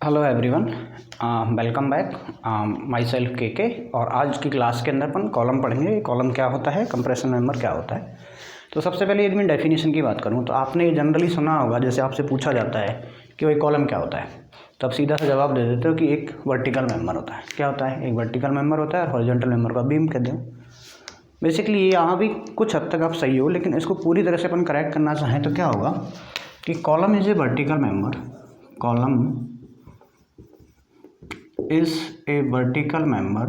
Hello everyone, welcome back. My self के और आज की क्लास के अंदर अपन कॉलम पढ़ेंगे। कॉलम क्या होता है, कंप्रेशन मेंबर क्या होता है। तो सबसे पहले यदि मैं डेफिनेशन की बात करूं तो आपने जनरली सुना होगा, जैसे आपसे पूछा जाता है कि भाई कॉलम क्या होता है, तो आप सीधा सा जवाब दे देते हो कि एक वर्टिकल मेंबर होता है। क्या होता है? एक वर्टिकल मेंबर होता है और हॉरिजॉन्टल मेंबर को बीम कहते हैं। बेसिकली ये यहाँ भी कुछ हद तक आप सही हो, लेकिन इसको पूरी तरह से अपन करेक्ट करना चाहें तो क्या होगा कि column is a vertical member. Column is a vertical member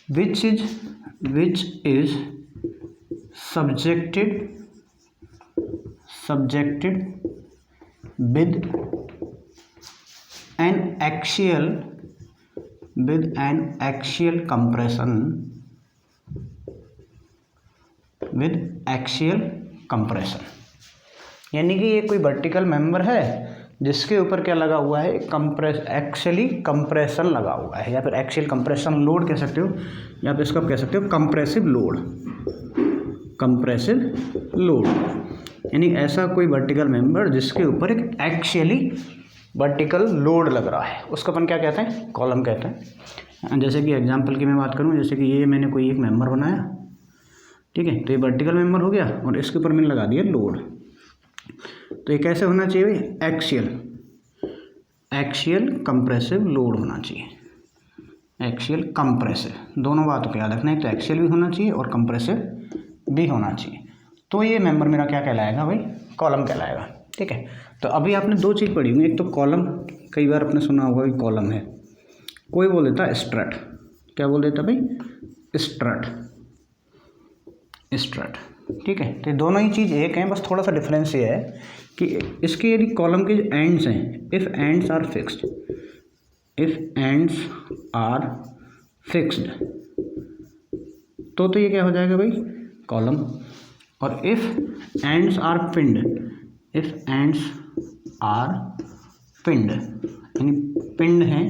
which is subjected with an axial compression यानी कि ये कोई वर्टिकल मेंबर है जिसके ऊपर क्या लगा हुआ है, एक्चुअली कंप्रेशन लगा हुआ है, या फिर एक्सियल कंप्रेशन लोड कह सकते हो, या फिर इसको आप कह सकते हो कंप्रेसिव लोड। यानी ऐसा कोई वर्टिकल मेंबर जिसके ऊपर एक एक्चुअली वर्टिकल लोड लग रहा है, उसको अपन क्या कहते हैं? कॉलम कहते हैं। जैसे कि एग्जांपल की मैं बात करूं, जैसे कि ये मैंने कोई एक मेंबर बनाया, ठीक है, तो ये वर्टिकल मेंबर हो गया और इसके ऊपर मैंने लगा दिया लोड। तो ये कैसे होना चाहिए भाई? एक्सियल कंप्रेसिव लोड होना चाहिए। एक्सियल कंप्रेसिव, दोनों बातों को याद रखना है, तो एक्सियल भी होना चाहिए और कंप्रेसिव भी होना चाहिए। तो ये मेंबर मेरा क्या कहलाएगा भाई? कॉलम कहलाएगा। ठीक है, तो अभी आपने दो चीज़ पढ़ी हुई, एक तो कॉलम, कई बार आपने सुना होगा कि कॉलम है, कोई बोल देता है स्ट्रट। क्या बोल देता भाई? स्ट्रट। ठीक है, तो दोनों ही चीज़ एक हैं, बस थोड़ा सा डिफरेंस ये है कि इसके यदि कॉलम के एंड्स हैं, इफ़ एंड्स आर फिक्स्ड तो ये क्या हो जाएगा भाई? कॉलम। और इफ़ एंड्स आर पिंड यानी पिंड हैं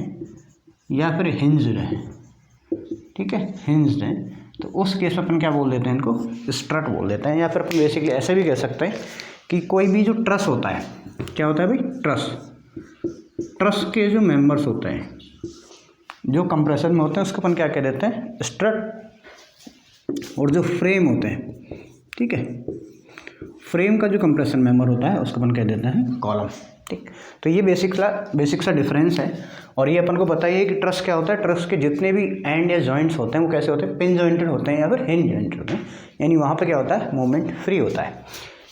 या फिर हिंज्ड हैं, ठीक है, हिंज्ड हैं, तो उस केस में अपन क्या बोल देते हैं? इनको स्ट्रट बोल देते हैं। या फिर अपन बेसिकली ऐसे भी कह सकते हैं कि कोई भी जो ट्रस होता है, क्या होता है भाई? ट्रस के जो मेंबर्स होते हैं, जो कंप्रेशन में होते हैं, उसको अपन क्या कह देते हैं? स्ट्रट। और जो फ्रेम होते हैं, ठीक है, फ्रेम का जो कंप्रेशन मेंबर होता है उसको अपन कह देते हैं कॉलम। ठीक, तो ये बेसिक सा डिफरेंस है। और ये अपन को बताइए कि ट्रस क्या होता है। ट्रस के जितने भी एंड या जॉइंट्स होते हैं वो कैसे होते हैं? पिन जॉइंटेड होते हैं या फिर हिंज जॉइंटेड होते हैं, यानी वहाँ पे क्या होता है? मूवमेंट फ्री होता है।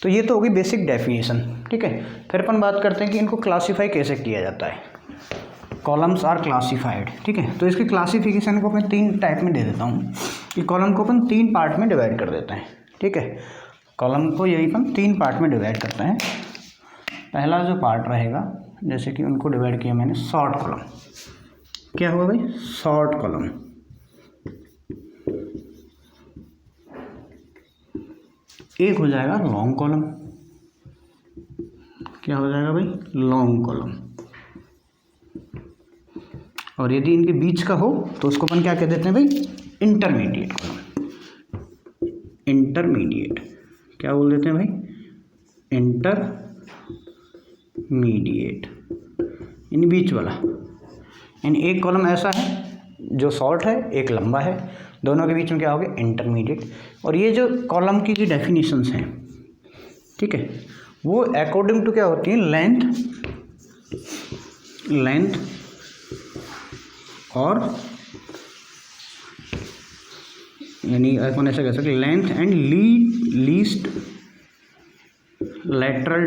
तो ये तो होगी बेसिक डेफिनेशन। ठीक है, फिर अपन बात करते हैं कि इनको क्लासीफाई कैसे किया जाता है। Columns are classified. ठीक है, तो इसकी क्लासीफिकेशन को मैं 3 टाइप में दे देता हूँ कि कॉलम को अपन 3 पार्ट में डिवाइड कर देते हैं। ठीक है, कॉलम को यही अपन 3 पार्ट में डिवाइड करते हैं। पहला जो पार्ट रहेगा, जैसे कि उनको डिवाइड किया मैंने शॉर्ट कॉलम। क्या हुआ भाई? Short column. एक हो जाएगा लॉन्ग कॉलम। क्या हो जाएगा भाई? Long column. और यदि इनके बीच का हो तो उसको अपन क्या कह देते हैं भाई? Intermediate column. इंटरमीडिएट क्या बोल देते हैं भाई? इंटरमीडिएट, यानी बीच वाला। यानी एक कॉलम ऐसा है जो शॉर्ट है, एक लंबा है, दोनों के बीच में क्या हो गया? इंटरमीडिएट। और ये जो कॉलम की जो डेफिनेशंस हैं, ठीक है, वो अकॉर्डिंग टू क्या होती हैं? लेंथ और, यानी अपन ऐसा कह सकते हैं length and least lateral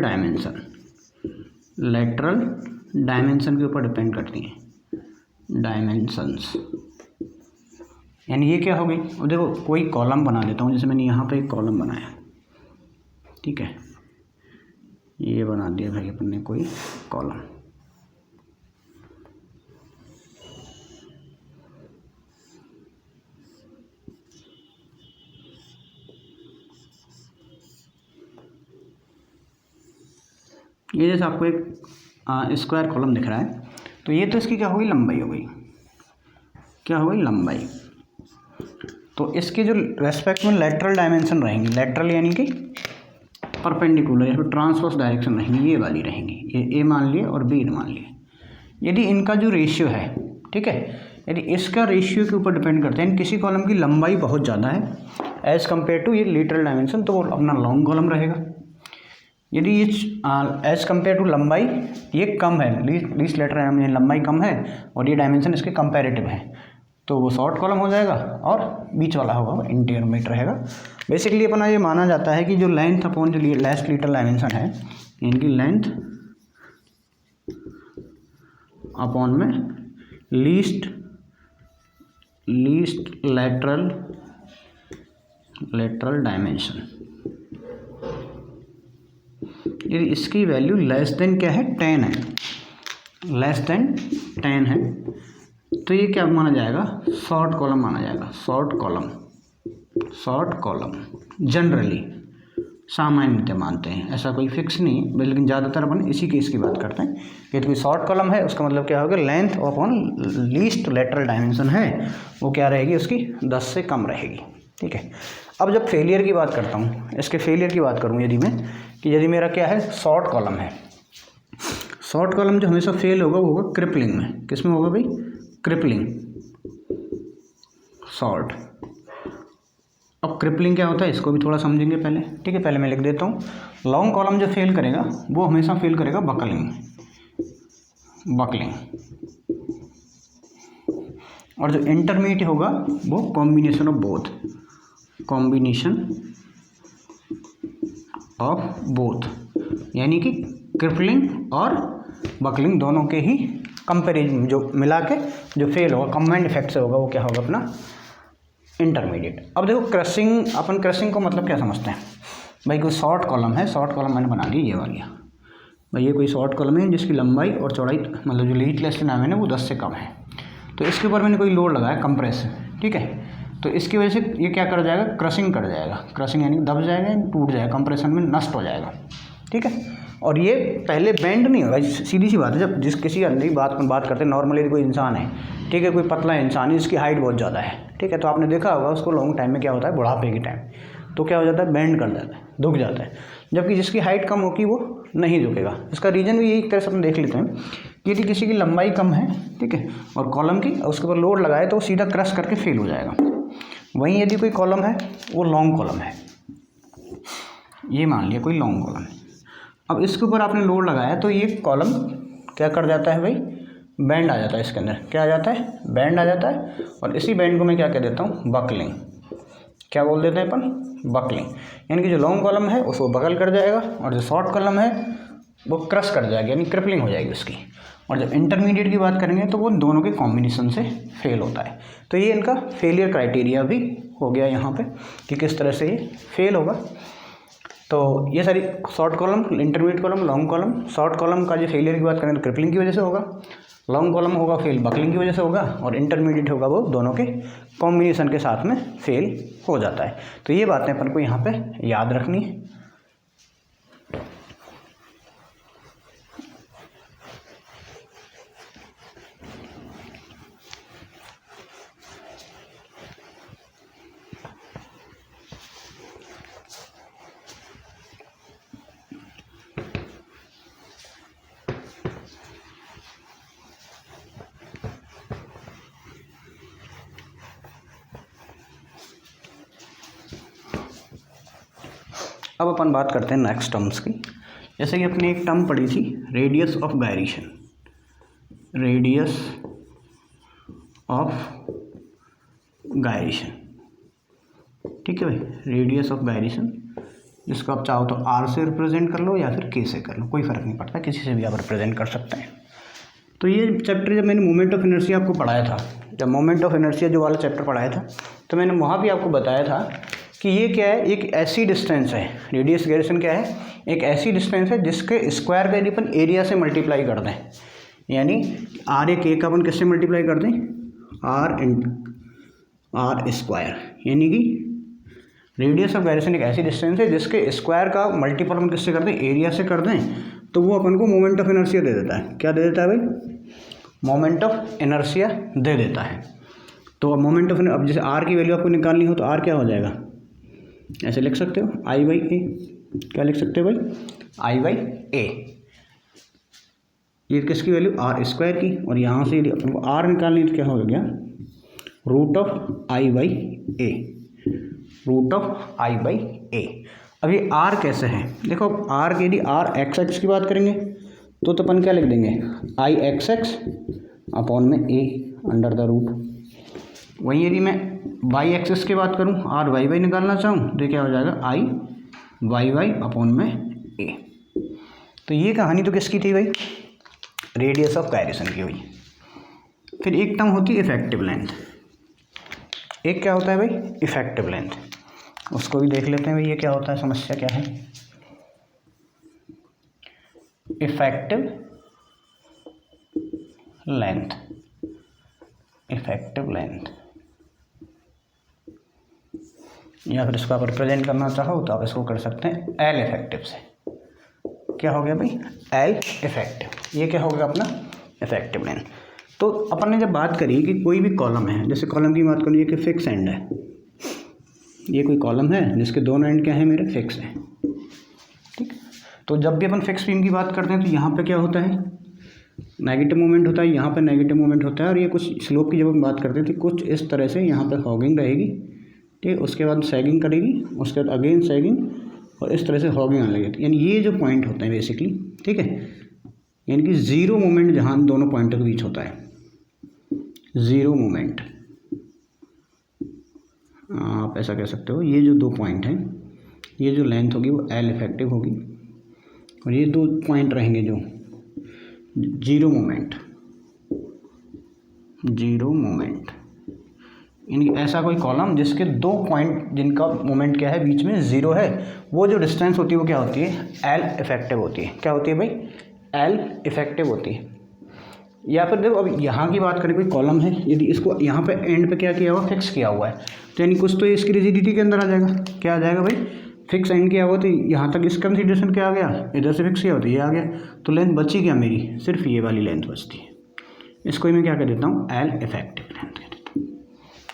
dimension के ऊपर डिपेंड करती हैं। डायमेंशंस, यानी ये क्या हो गई? और देखो, कोई कॉलम बना लेता हूँ, जैसे मैंने यहाँ पे एक कॉलम बनाया, ठीक है, ये बना दिया भाई अपन ने कोई कॉलम। ये जैसे आपको एक स्क्वायर कॉलम दिख रहा है, तो ये तो इसकी क्या हो गई? लंबाई हो गई। क्या हो गई? लंबाई। तो इसके जो रेस्पेक्ट में लेटरल डायमेंशन रहेंगे, लेटरल यानी कि परपेंडिकुलर या फिर ट्रांसवर्स डायरेक्शन रहेंगी, ये वाली रहेंगी, ये ए मान लिए और बी मान लिए। यदि इनका जो रेशियो है, ठीक है, यदि इसका रेशियो के ऊपर डिपेंड करते हैं, किसी कॉलम की लंबाई बहुत ज़्यादा है एज़ कम्पेयर टू ये लिटरल डायमेंशन, तो वो अपना लॉन्ग कॉलम रहेगा। यदि ये एज़ कम्पेयर टू लंबाई ये कम है, लीस्ट लेटर डायमेंशन लंबाई कम है और ये डायमेंशन इसके कंपेरेटिव है, तो वो शॉर्ट कॉलम हो जाएगा, और बीच वाला होगा वो इंटरमीडिएट रहेगा। बेसिकली अपना ये माना जाता है कि जो लेंथ अपॉन जो लेस्ट लिटरल डायमेंशन है, इनकी लेंथ अपॉन में लीस्ट लेटरल डायमेंशन, यदि इसकी वैल्यू लेस देन क्या है 10 है, लेस देन 10 है, तो ये क्या माना जाएगा, शॉर्ट कॉलम माना जाएगा। शॉर्ट कॉलम जनरली सामान्यतः मानते हैं, ऐसा कोई फिक्स नहीं है, लेकिन ज़्यादातर अपन इसी केस की बात करते हैं कि कोई शॉर्ट कॉलम है उसका मतलब क्या होगा, length upon least lateral dimension है वो क्या रहेगी, उसकी 10 से कम रहेगी। ठीक है, अब जब फेलियर की बात करता हूँ, इसके फेलियर की बात करूँ यदि मैं, कि यदि मेरा क्या है शॉर्ट कॉलम है, शॉर्ट कॉलम जो हमेशा फेल होगा वो होगा क्रिपलिंग में। किस में होगा भाई, क्रिपलिंग, शॉर्ट। अब क्रिपलिंग क्या होता है इसको भी थोड़ा समझेंगे पहले। ठीक है, पहले मैं लिख देता हूँ, लॉन्ग कॉलम जो फेल करेगा वो हमेशा फेल करेगा बकलिंग, और जो इंटरमीडिएट होगा वो कॉम्बिनेशन ऑफ बोथ, यानी कि क्रिपलिंग और बकलिंग दोनों के ही कंपेरिजन जो मिला के जो फेल होगा कंबाइंड इफेक्ट से होगा वो क्या होगा अपना इंटरमीडिएट। अब देखो क्रशिंग, अपन क्रशिंग को मतलब क्या समझते हैं भाई, कोई शॉर्ट कॉलम है, शॉर्ट कॉलम मैंने बना ली ये वाली भाई, ये कोई शॉर्ट कॉलम है जिसकी लंबाई और चौड़ाई मतलब जो लीस्ट नाम है ना वो 10 से कम है, तो इसके ऊपर मैंने कोई लोड लगाया कंप्रेस, ठीक है, तो इसकी वजह से ये क्या कर जाएगा, क्रशिंग कर जाएगा, क्रशिंग यानी दब जाएगा, टूट जाएगा, कंप्रेशन में नष्ट हो जाएगा। ठीक है, और ये पहले बेंड नहीं होगा, सीधी सी बात है, जब किसी अंदर बात करते हैं नॉर्मली कोई इंसान है, ठीक है, कोई पतला इंसान है जिसकी हाइट बहुत ज़्यादा है, ठीक है, तो आपने देखा होगा उसको लॉन्ग टाइम में क्या होता है, बुढ़ापे के टाइम तो क्या हो जाता है, बेंड कर जाता है, झुक जाता है, जबकि जिसकी हाइट कम होगी वो नहीं झुकेगा। इसका रीज़न भी एक तरह से अपन देख लेते हैं कि यदि किसी की लंबाई कम है, ठीक है, और कॉलम की उसके ऊपर लोड लगाए तो वो सीधा क्रश करके फेल हो जाएगा। वहीं यदि कोई कॉलम है वो लॉन्ग कॉलम है, ये मान लिया कोई लॉन्ग कॉलम है, अब इसके ऊपर आपने लोड लगाया तो ये कॉलम क्या कर जाता है भाई, बैंड आ जाता है, इसके अंदर क्या आ जाता है, बैंड आ जाता है, और इसी बैंड को मैं क्या कह देता हूँ, बकलिंग। क्या बोल देते हैं अपन, बकलिंग, यानी कि जो लॉन्ग कॉलम है उसको बकल कर जाएगा और जो शॉर्ट कॉलम है वो क्रश कर जाएगा, यानी क्रिपलिंग हो जाएगी उसकी। और जब इंटरमीडिएट की बात करेंगे तो वो दोनों के कॉम्बिनेशन से फेल होता है। तो ये इनका फेलियर क्राइटेरिया भी हो गया यहाँ पे कि किस तरह से ये फेल होगा। तो ये सारी short column, intermediate column, long column, short column का जो फेलियर की बात करें तो क्रिपलिंग की वजह से होगा, लॉन्ग कॉलम होगा फेल बकलिंग की वजह से होगा, और इंटरमीडिएट होगा वो दोनों के कॉम्बिनेशन के साथ में फेल हो जाता है। तो ये बातें अपन को यहाँ पे याद रखनी है। अब अपन बात करते हैं नेक्स्ट टर्म्स की। जैसे कि अपने एक टर्म पढ़ी थी radius of gyration, radius of gyration, ठीक है भाई, रेडियस ऑफ गायरेशन, जिसको आप चाहो तो आर से रिप्रेजेंट कर लो या फिर के से कर लो, कोई फ़र्क नहीं पड़ता, किसी से भी आप रिप्रेजेंट कर सकते हैं। तो ये चैप्टर जब मैंने मोमेंट ऑफ इनर्शिया आपको पढ़ाया था, जब मोमेंट ऑफ इनर्शिया जो वाला चैप्टर पढ़ाया था, तो मैंने वहाँ भी आपको बताया था कि ये क्या है, एक ऐसी डिस्टेंस है, रेडियस गायरेशन क्या है, एक ऐसी डिस्टेंस है जिसके स्क्वायर का यदि अपन एरिया से मल्टीप्लाई कर दें, यानी आर एक का अपन किससे मल्टीप्लाई कर दें, आर स्क्वायर, यानी कि रेडियस ऑफ गायरेशन एक ऐसी डिस्टेंस है जिसके स्क्वायर का मल्टीपल अपन किससे कर दें, एरिया से कर दें, तो वो अपन को मोमेंट ऑफ इनर्शिया दे देता है। क्या दे देता है भाई, मोमेंट ऑफ इनर्शिया दे देता है। तो मोमेंट ऑफ, अब जैसे आर की वैल्यू आपको निकालनी हो तो आर क्या हो जाएगा, ऐसे लिख सकते हो I/A, क्या लिख सकते हैं भाई, आई बाई ए। ये किसकी वैल्यू, आर स्क्वायर की, और यहाँ से यदि अपन को आर निकालनी तो क्या हो गया, root of i by a, root of i by a. अब ये आर कैसे है, देखो आर के यदि आर एक्स एक्स की बात करेंगे तो अपन क्या लिख देंगे, आई एक्स एक्स अपॉन में ए अंडर द रूट। वहीं यदि मैं वाई एक्सेस की बात करूँ, आर वाई वाई निकालना चाहूँ तो क्या हो जाएगा, आई वाई वाई अपॉन में ए। तो ये कहानी तो किसकी थी भाई, रेडियस ऑफ गायरेशन की हुई। फिर एक टर्म होती है इफेक्टिव लेंथ, एक क्या होता है भाई, इफेक्टिव लेंथ, उसको भी देख लेते हैं भाई ये क्या होता है, समस्या क्या है। इफेक्टिव लेंथ, इफेक्टिव लेंथ, या फिर इसको आप रिप्रेजेंट करना चाहो तो आप इसको कर सकते हैं एल इफेक्टिव से। क्या हो गया भाई, एल इफेक्टिव, ये क्या हो गया अपना इफेक्टिव लेंथ। तो अपन ने जब बात करी कि कोई भी कॉलम है, जैसे कॉलम की बात करूँ, ये कि फिक्स एंड है, ये कोई कॉलम है जिसके दोनों एंड क्या है मेरे, फिक्स है, ठीक। तो जब भी अपन फिक्स बीम की बात करते हैं तो यहाँ पे क्या होता है, नेगेटिव मोमेंट होता है, यहाँ पे नेगेटिव मोमेंट होता है, और ये कुछ स्लोप की जब हम बात करते हैं तो कुछ इस तरह से यहाँ पे हॉगिंग रहेगी, ठीक, उसके बाद सैगिंग करेगी, उसके बाद अगेन सैगिंग, और इस तरह से हॉगिंग आने लगेगी। यानी ये जो पॉइंट होते हैं बेसिकली, ठीक है, यानी कि ज़ीरो मोमेंट जहाँ दोनों पॉइंटों के बीच होता है, ज़ीरो मोमेंट, आप ऐसा कह सकते हो। ये जो दो पॉइंट हैं, ये जो लेंथ होगी वो एल इफेक्टिव होगी, और ये दो पॉइंट रहेंगे जो जीरो मोमेंट, जीरो मोमेंट, यानी ऐसा कोई कॉलम जिसके दो पॉइंट जिनका मोमेंट क्या है, बीच में ज़ीरो है, वो जो डिस्टेंस होती है वो क्या होती है, एल इफेक्टिव होती है। क्या होती है भाई, एल इफेक्टिव होती है। या फिर देखो अब यहाँ की बात करें, कोई कॉलम है, यदि इसको यहाँ पे एंड पे क्या किया हुआ, फिक्स किया हुआ है, तो यानी कुछ तो इसकी रिजिडिटी के अंदर आ जाएगा। क्या आ जाएगा भाई, फिक्स एंड किया हुआ, तो यहाँ तक इस कंसिडरेशन क्या आ गया, इधर से फिक्स किया हुआ तो ये आ गया, तो लेंथ बची क्या मेरी, सिर्फ ये वाली लेंथ बचती है। इसको ही मैं क्या कह देता हूँ, एल इफेक्टिव लेंथ कह देता हूँ,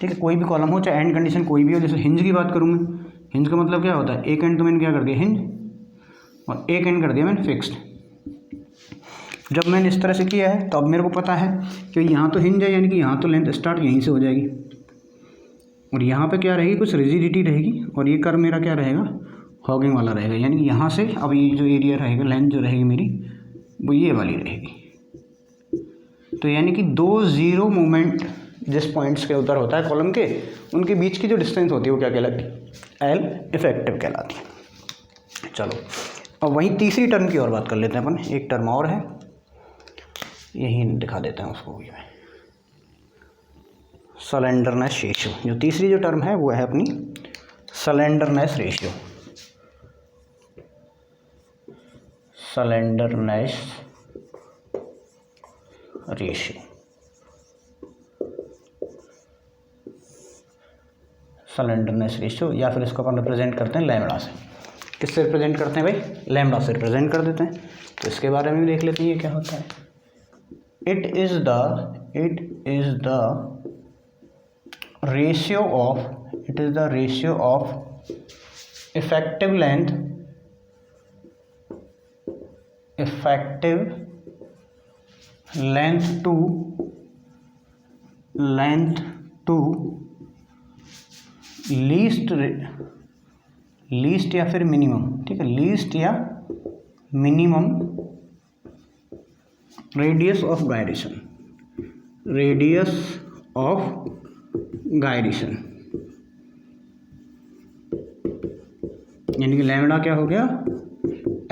ठीक है। कोई भी कॉलम हो, चाहे एंड कंडीशन कोई भी हो, जैसे हिंज की बात करूँ मैं, हिंज का मतलब क्या होता है, एक एंड तो मैंने क्या कर दिया हिंज, और एक एंड कर दिया मैंने फिक्स्ड। जब मैंने इस तरह से किया है तो अब मेरे को पता है कि यहाँ तो हिंज है, यानी कि यहाँ तो लेंथ स्टार्ट यहीं से हो जाएगी, और यहाँ पे क्या रहेगी, कुछ रिजिडिटी रहेगी, और ये कर्व मेरा क्या रहेगा, हॉगिंग वाला रहेगा। यानी कि यहाँ से अब ये जो एरिया रहेगा, लेंथ जो रहेगी मेरी, वो ये वाली रहेगी। तो यानी कि दो ज़ीरो मोमेंट जिस पॉइंट्स के उधर होता है कॉलम के, उनके बीच की जो डिस्टेंस होती है वो क्या कहलाती है, एल इफेक्टिव कहलाती है। चलो अब वहीं तीसरी टर्म की और बात कर लेते हैं अपन। एक टर्म और है, यही दिखा देते हैं उसको भी मैं, स्लेंडरनेस रेशियो। जो तीसरी जो टर्म है वो है अपनी slenderness ratio, slenderness ratio. Slenderness ratio, या फिर इसको अपन रिप्रेजेंट करते हैं लैम्बडा से। किससे रिप्रेजेंट करते हैं भाई, लैम्बडा से रिप्रेजेंट कर देते हैं। तो इसके बारे में भी देख लेते हैं ये क्या होता है। It is the ratio of, it is the ratio of effective length, effective length to least या फिर मिनिमम, ठीक है, लीस्ट या minimum radius of gyration, radius of gyration, यानी कि लैम्बडा क्या हो गया,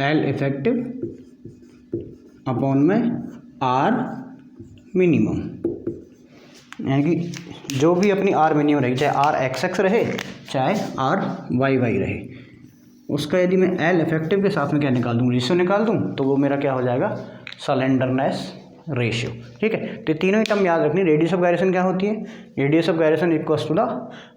एल इफेक्टिव अपॉन में आर मिनिमम। यानी कि जो भी अपनी आर मिनिमम रहेगी, चाहे आर एक्स एक्स रहे चाहे आर वाई वाई रहे, उसका यदि मैं एल इफेक्टिव के साथ में क्या निकाल दूँ, रेशियो निकाल दूँ, तो वो मेरा क्या हो जाएगा, स्लेंडरनेस रेशियो, ठीक है। तो तीनों ही टर्म याद रखनी। रेडियस ऑफ गायरेशन क्या होती है, radius of gyration equals to the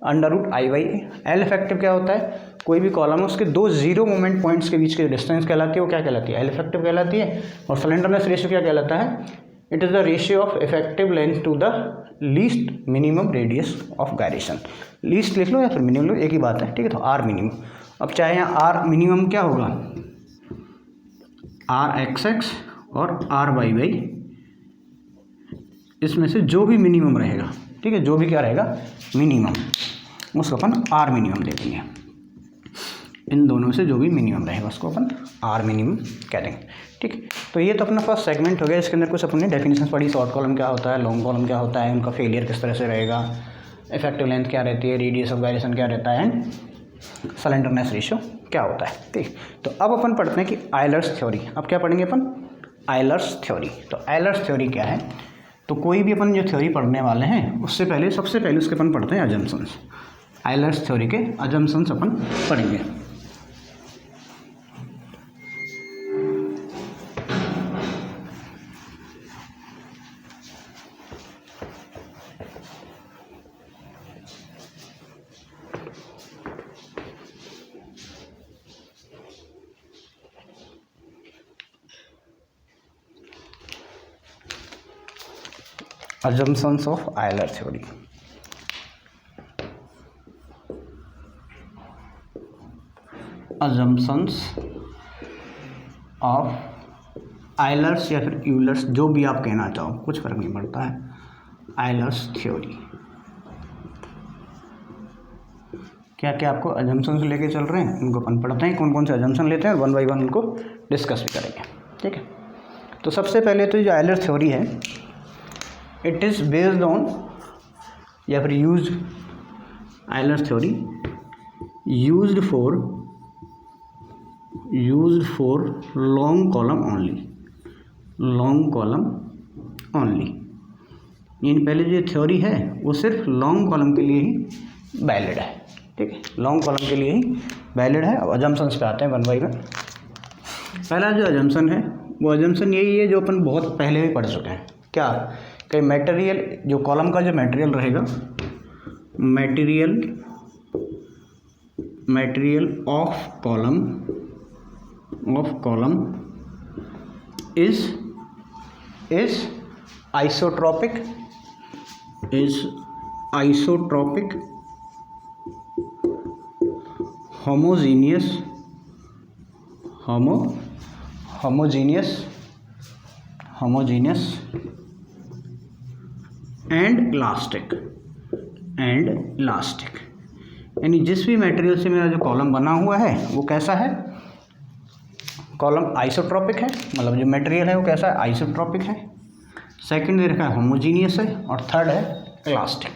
under root I by A. L effective क्या होता है, कोई भी कॉलम है उसके दो जीरो मोमेंट पॉइंट्स के बीच की डिस्टेंस कहलाती है, वो क्या कहलाती है, एल इफेक्टिव कहलाती है। और स्लेंडरनेस रेशियो क्या कहलाता है, it is the ratio of effective length to the least minimum radius of gyration. Least लिख लो या फिर मिनिमम लो, एक ही बात है, ठीक है। तो आर मिनिमम, अब चाहे यहाँ आर मिनिमम क्या होगा, आर एक्स एक्स और आर वाई वाई, इसमें से जो भी मिनिमम रहेगा, ठीक है, जो भी क्या रहेगा मिनिमम, उसको अपन आर मिनिमम दे देंगे। इन दोनों से जो भी मिनिमम रहेगा उसको अपन आर मिनिमम कह देंगे, ठीक। तो ये तो अपना फर्स्ट सेगमेंट हो गया। इसके अंदर कुछ अपन ने डेफिनेशन पढ़ी, शॉर्ट कॉलम क्या होता है, लॉन्ग कॉलम क्या होता है, उनका फेलियर किस तरह से रहेगा, इफेक्टिव लेंथ क्या रहती है, रेडियस ऑफ गायरेशन क्या रहता है, एंड स्लेंडरनेस रेशियो क्या होता है, ठीक। तो अब अपन पढ़ते हैं कि आयलर्स थ्योरी। अब क्या पढ़ेंगे अपन, आयलर्स थ्योरी। तो आयलर्स थ्योरी क्या है, तो कोई भी अपन जो थ्योरी पढ़ने वाले हैं उससे पहले सबसे पहले उसके अपन पढ़ते हैं अजम्पशंस। आयलर्स थ्योरी के अजम्पशंस अपन पढ़ेंगे। Assumptions of Euler theory. Assumptions of Euler's या फिर यूलर्स, जो भी आप कहना चाहो, कुछ फर्क नहीं पड़ता है। आयलर्स थ्योरी क्या क्या आपको अजम्पशंस लेके चल रहे हैं, उनको अपन पढ़ते हैं, कौन कौन से अजम्पशन लेते हैं, वन बाई वन उनको डिस्कस भी करेंगे, ठीक है। तो सबसे पहले तो जो आयलर थ्योरी है, इट इज़ बेस्ड ऑन या फिर use, Euler theory used for long column only, यानी पहले जो थ्योरी है वो सिर्फ लॉन्ग कॉलम के लिए ही वैलिड है, ठीक है, लॉन्ग कॉलम के लिए ही वैलिड है। अब अजम्पशंस पे आते हैं वन बाई वन। पहला जो अजम्पशन है वो अजम्पशन यही है जो अपन बहुत पहले भी पढ़ चुके हैं, क्या कि मटेरियल, जो कॉलम का जो मटेरियल रहेगा, material of column is isotropic homogeneous and elastic, यानी जिस भी मटेरियल से मेरा जो कॉलम बना हुआ है वो कैसा है, कॉलम आइसोट्रोपिक है, मतलब जो मटेरियल है वो कैसा है, आइसोट्रोपिक है। सेकंड दे रखा है होमोजीनियस है, और थर्ड है इलास्टिक।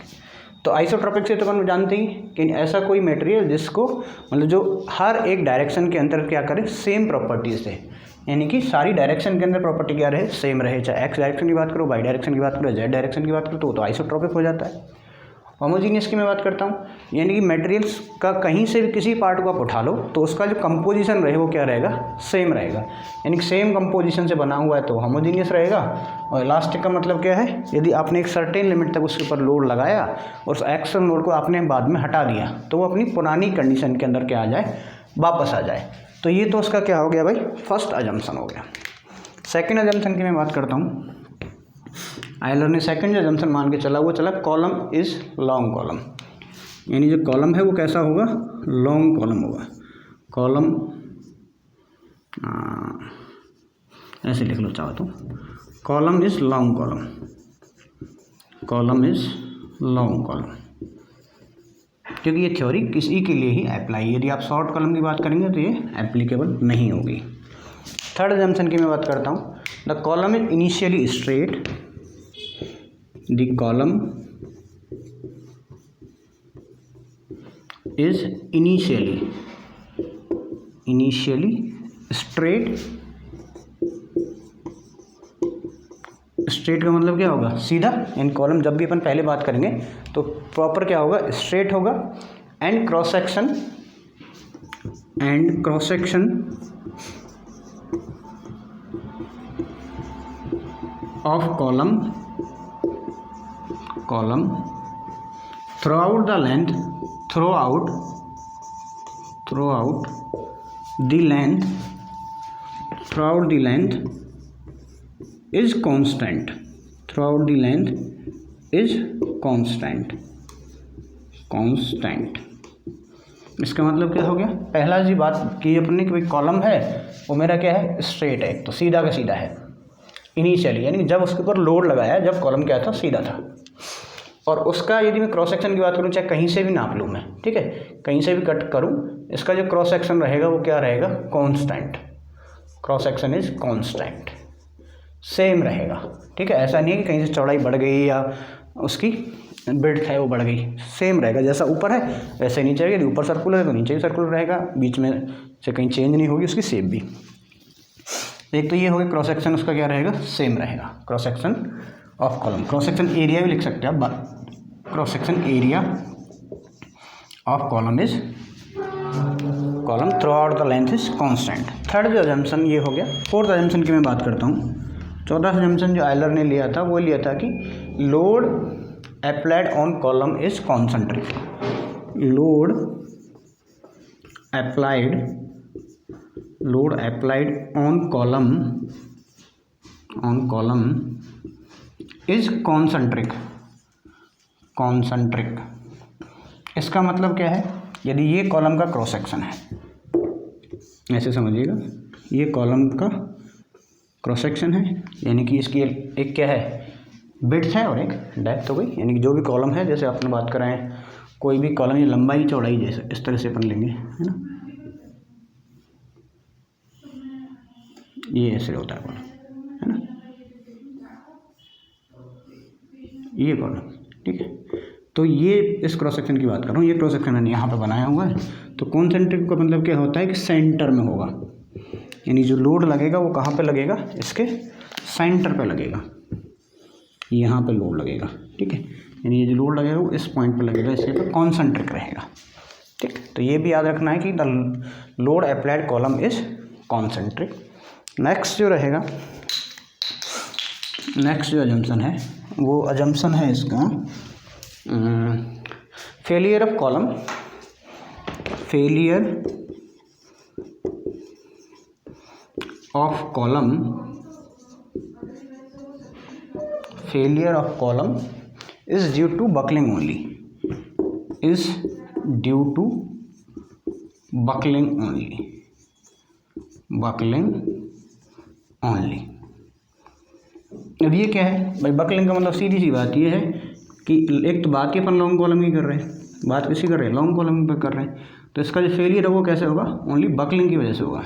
तो आइसोट्रोपिक से तो अपन जानते ही कि ऐसा कोई मटेरियल जिसको मतलब जो हर एक डायरेक्शन के अंदर क्या करे, सेम प्रॉपर्टीज है, यानी कि सारी डायरेक्शन के अंदर प्रॉपर्टी क्या रहे, सेम रहे, चाहे एक्स डायरेक्शन की बात करो, वाई डायरेक्शन की बात करो, जेड डायरेक्शन की बात करो, तो आइसोट्रोपिक हो जाता है। होमोजीनियस की मैं बात करता हूँ, यानी कि मटेरियल्स का कहीं से भी किसी पार्ट को आप उठा लो तो उसका जो कंपोजिशन रहे वो क्या रहेगा, सेम रहेगा, यानी कि सेम कंपोजिशन से बना हुआ है तो होमोजीनियस रहेगा। और इलास्टिक का मतलब क्या है, यदि आपने एक सर्टेन लिमिट तक उसके ऊपर लोड लगाया और उस एक्शन लोड को आपने बाद में हटा दिया तो वो अपनी पुरानी कंडीशन के अंदर क्या आ जाए, वापस आ जाए। तो ये तो उसका क्या हो गया भाई, फर्स्ट अजम्पशन हो गया। सेकंड अजम्पशन की मैं बात करता हूँ, आयलर ने सेकंड जो अजम्पशन मान के चला वो चला कॉलम इज़ लॉन्ग कॉलम, यानी जो कॉलम है वो कैसा होगा, लॉन्ग कॉलम होगा। कॉलम ऐसे लिख लो चाहो तो, कॉलम इज़ लॉन्ग कॉलम, क्योंकि ये थ्योरी किसी के लिए ही अप्लाई, यदि आप शॉर्ट कॉलम की बात करेंगे तो ये एप्लीकेबल नहीं होगी। थर्ड अजम्पशन की मैं बात करता हूँ, the column is initially straight, the column is initially straight का मतलब क्या होगा, सीधा, यानी कॉलम जब भी अपन पहले बात करेंगे तो प्रॉपर क्या होगा, स्ट्रेट होगा, and cross section of column throughout the length is constant, इसका मतलब क्या हो गया, पहला जी बात की अपने कि भाई कॉलम है वो मेरा क्या है, स्ट्रेट है, तो सीधा का सीधा है इनिशियली, यानी जब उसके ऊपर लोड लगाया जब कॉलम क्या था, सीधा था। और उसका यदि मैं क्रॉस सेक्शन की बात करूँ, चाहे कहीं से भी नाप लूँ मैं, ठीक है, कहीं से भी कट करूँ, इसका जो क्रॉस सेक्शन रहेगा वो क्या रहेगा, constant. Cross section is constant, same रहेगा, ठीक है। ऐसा नहीं है कि कहीं से चौड़ाई बढ़ गई या उसकी विड्थ है वो बढ़ गई, सेम रहेगा, जैसा ऊपर है वैसे नीचे रहेगा। यदि ऊपर सर्कुलर है तो नीचे भी सर्कुलर रहेगा, बीच में से कहीं चेंज नहीं होगी उसकी शेप भी। एक तो ये हो गया क्रॉस सेक्शन, उसका क्या रहेगा, सेम रहेगा, cross section of column. Cross section area भी लिख सकते हैं आप, cross section area of column is column through out the length is constant. Third जो अजम्पशन ये हो गया। फोर्थ अजम्पशन की मैं बात करता हूँ। चौथा अजम्पशन जो आयलर ने लिया था वो लिया था कि load applied on column is concentric. Load applied on column is concentric. इसका मतलब क्या है, यदि ये कॉलम का क्रॉस सेक्शन है, ऐसे समझिएगा, ये कॉलम का क्रॉस सेक्शन है, यानी कि इसकी एक क्या है, विड्थ है और एक डेप्थ हो गई, यानी कि जो भी कॉलम है, जैसे आपने बात कर रहे हैं कोई भी कॉलम, ये लंबाई चौड़ाई जैसे इस तरह से अपन लेंगे, है ना, ये ऐसे होता है कॉलम, है ना, ये कॉलम, ठीक है। तो ये इस क्रॉस सेक्शन की बात कर रहा हूँ, ये क्रॉस सेक्शन मैंने यहाँ पे बनाया हुआ है। तो कॉन्सेंट्रिक का मतलब क्या होता है कि सेंटर में होगा, यानी जो लोड लगेगा वो कहाँ पे लगेगा, इसके सेंटर पे लगेगा, यहाँ पे लोड लगेगा, ठीक है, यानी ये जो लोड लगेगा वो इस पॉइंट पे लगेगा, इसके पे कॉन्सेंट्रिक रहेगा, ठीक। तो ये भी याद रखना है कि the load applied column is concentric. Next जो रहेगा, नेक्स्ट जो अजम्पशन है वो अजम्पशन है इसका failure of column, failure of column is due to buckling only, अब ये क्या है भाई, बकलिंग का मतलब सीधी सी बात ये है कि एक तो बात ही अपन लॉन्ग कॉलम की कर रहे हैं, बात किसी कर रहे हैं, लॉन्ग कॉलम पर कर रहे हैं, तो इसका जो फेलियर है वो कैसे होगा, ओनली बकलिंग की वजह से होगा,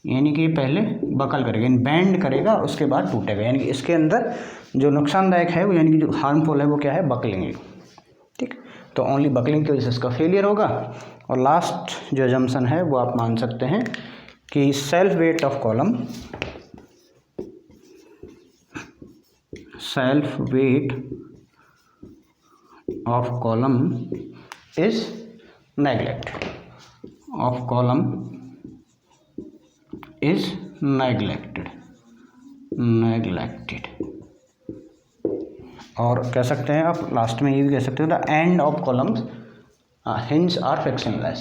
यानी कि पहले बकल करेगा, यानी बैंड करेगा, उसके बाद टूटेगा, यानी कि इसके अंदर जो नुकसानदायक है वो, यानी कि जो हार्मफुल है वो क्या है, बकलिंग, ठीक। तो ओनली बकलिंग की वजह से इसका फेलियर होगा। और लास्ट जो अजम्पशन है वो आप मान सकते हैं कि self weight of column is neglected, और कह सकते हैं आप लास्ट में ये भी कह सकते हो the end of columns hinge are frictionless,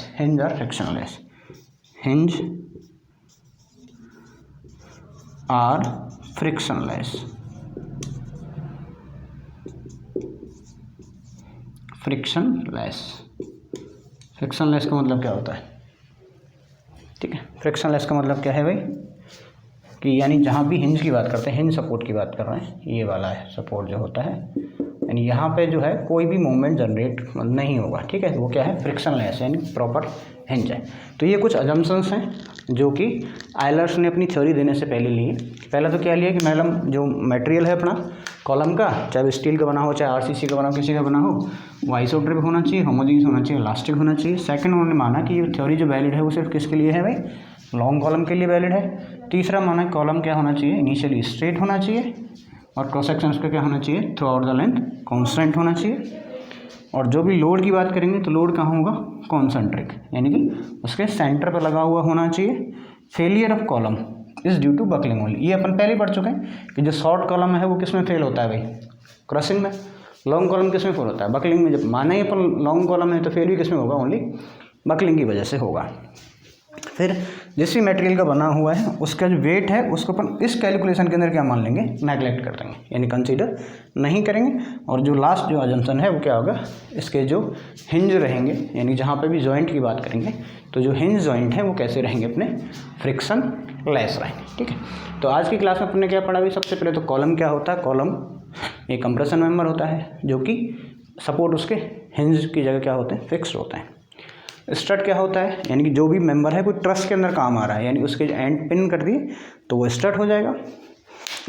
frictionless का मतलब क्या होता है, ठीक है। फ्रिक्शनलेस का मतलब क्या है भाई, कि यानी जहाँ भी हिंज की बात करते हैं, हिंज सपोर्ट की बात कर रहे हैं, ये वाला है सपोर्ट जो होता है, यानी यहाँ पे जो है कोई भी मूवमेंट जनरेट नहीं होगा, ठीक है, वो क्या है, फ्रिक्शनलेस, यानी प्रॉपर हिंज है। तो ये कुछ अजम्पशंस हैं जो कि आयलर्स ने अपनी थ्योरी देने से पहले लिए। पहला तो क्या लिया कि मैडम जो मटेरियल है अपना कॉलम का, चाहे स्टील का बना हो, चाहे आरसीसी का बना हो, किसी का बना हो, वो आइसोट्रोपिक होना चाहिए, होमोजेनियस होना चाहिए, इलास्टिक होना चाहिए। सेकंड उन्होंने माना कि ये थ्योरी जो वैलिड है वो सिर्फ किसके लिए है भाई, लॉन्ग कॉलम के लिए वैलिड है। तीसरा माना कॉलम क्या होना चाहिए, इनिशियली स्ट्रेट होना चाहिए, और क्रॉस सेक्शन उसका क्या होना चाहिए, through out the length constant होना चाहिए। और जो भी लोड की बात करेंगे तो लोड कहाँ होगा, कॉन्सेंट्रिक, यानी कि उसके सेंटर पर लगा हुआ होना चाहिए। Failure of column is due to buckling only, ये अपन पहले ही पढ़ चुके हैं कि जो शॉर्ट कॉलम है वो किस में फेल होता है भाई, क्रॉसिंग में। लॉन्ग कॉलम किस में फेल होता है, बकलिंग में। जब माना ही अपन लॉन्ग कॉलम है तो फेल भी किस में होगा, ओनली बकलिंग की वजह से होगा। फिर जिस भी मटेरियल का बना हुआ है उसका जो वेट है उसको अपन इस कैलकुलेशन के अंदर क्या मान लेंगे, नेगलेक्ट कर देंगे, यानी कंसीडर नहीं करेंगे। और जो लास्ट जो अजम्पशन है वो क्या होगा, इसके जो हिंज रहेंगे, यानी जहाँ पे भी जॉइंट की बात करेंगे तो जो हिंज जॉइंट है वो कैसे रहेंगे, अपने फ्रिक्शन लेस रहेंगे। ठीक है, तो आज की क्लास में अपने क्या पढ़ा भी, सबसे पहले तो कॉलम क्या होता है, कॉलम एक कंप्रेशन मेंबर होता है जो कि सपोर्ट उसके हिंज की जगह क्या होते हैं, फिक्स्ड होते हैं। स्ट्रट क्या होता है, यानी कि जो भी मेंबर है कोई ट्रस के अंदर काम आ रहा है, यानी उसके एंड पिन कर दिए तो वो स्ट्रट हो जाएगा।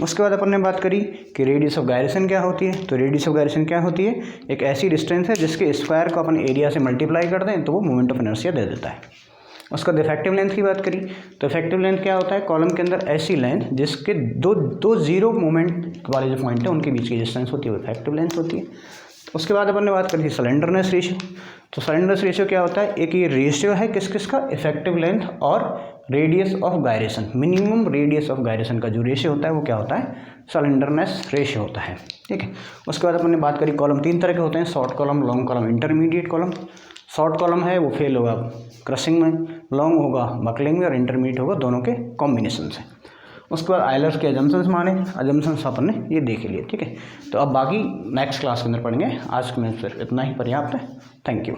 उसके बाद अपन ने बात करी कि रेडियस ऑफ गायरेशन क्या होती है, तो रेडियस ऑफ गायरेशन क्या होती है, एक ऐसी डिस्टेंस है जिसके स्क्वायर को अपन एरिया से मल्टीप्लाई कर दें तो वो मोमेंट ऑफ इनर्शिया दे देता है। उसका इफेक्टिव लेंथ की बात करी तो इफेक्टिव लेंथ क्या होता है, कॉलम के अंदर ऐसी लेंथ जिसके दो जीरो मोमेंट वाले जो पॉइंट है उनके बीच की डिस्टेंस होती है वो इफेक्टिव लेंथ होती है। उसके बाद अपन ने बात करी थी स्लेंडरनेस रेशियो, तो स्लेंडरनेस रेशियो क्या होता है, एक ये रेशियो है किस किस का, इफेक्टिव लेंथ और radius of gyration, minimum radius of gyration का जो रेशियो होता है वो क्या होता है, स्लेंडरनेस रेशियो होता है। ठीक है, उसके बाद अपन ने बात करी कॉलम तीन तरह के होते हैं, short column, long column, intermediate column. Short column है वो फेल होगा क्रशिंग में, लॉन्ग होगा बकलिंग में और इंटरमीडिएट होगा दोनों के कॉम्बिनेशन से। उसके बाद आयलर्स के अजम्पशंस माने, अजम्पशंस अपन ने ये देख लिए। ठीक है, तो अब बाकी नेक्स्ट क्लास के अंदर पढ़ेंगे, आज में सिर्फ इतना ही पर्याप्त है। Thank you.